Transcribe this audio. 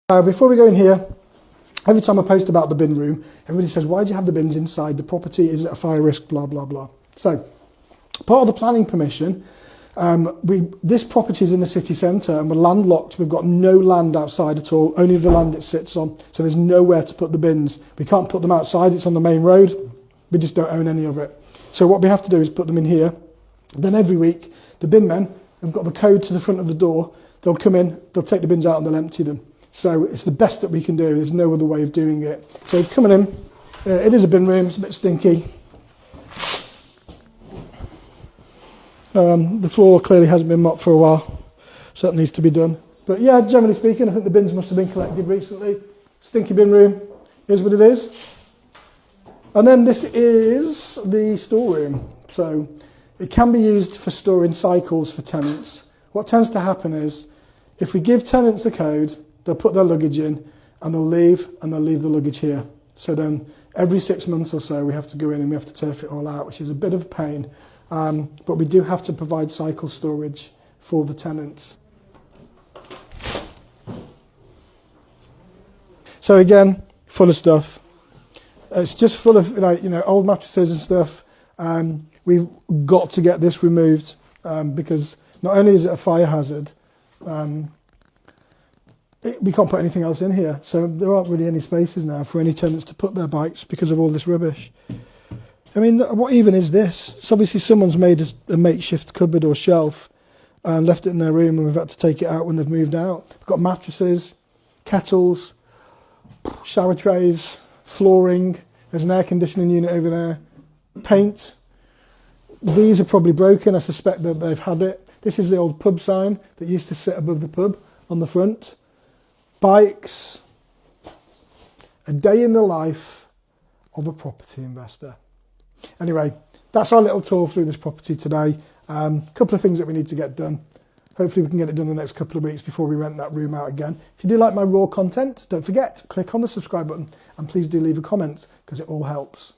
Before we go in here, every time I post about the bin room, everybody says, why do you have the bins inside the property? Is it a fire risk? Blah, blah, blah. So, part of the planning permission, this property is in the city centre and we're landlocked. We've got no land outside at all, only the land it sits on. So there's nowhere to put the bins. We can't put them outside, it's on the main road. We just don't own any of it. So what we have to do is put them in here. Then every week, the bin men have got the code to the front of the door. They'll come in, they'll take the bins out and they'll empty them. So it's the best that we can do. There's no other way of doing it. So coming in, it is a bin room, it's a bit stinky. The floor clearly hasn't been mopped for a while, so that needs to be done. But yeah, generally speaking, I think the bins must have been collected recently. Stinky bin room, here's what it is. And then this is the storeroom. So it can be used for storing cycles for tenants. What tends to happen is, if we give tenants the code, they'll put their luggage in and they'll leave the luggage here. So then every 6 months or so we have to go in and we have to turf it all out, which is a bit of a pain. But we do have to provide cycle storage for the tenants. So again, full of stuff. It's just full of old mattresses and stuff. We've got to get this removed because not only is it a fire hazard, we can't put anything else in here. So there aren't really any spaces now for any tenants to put their bikes because of all this rubbish. I mean, what even is this? So obviously someone's made a makeshift cupboard or shelf and left it in their room and we've had to take it out when they've moved out. We've got mattresses, kettles, shower trays, flooring. There's an air conditioning unit over there. Paint. These are probably broken. I suspect that they've had it. This is the old pub sign that used to sit above the pub on the front. Bikes. A day in the life of a property investor. Anyway, that's our little tour through this property today. A couple of things that we need to get done. Hopefully we can get it done in the next couple of weeks before we rent that room out again. If you do like my raw content, don't forget, click on the subscribe button and please do leave a comment because it all helps.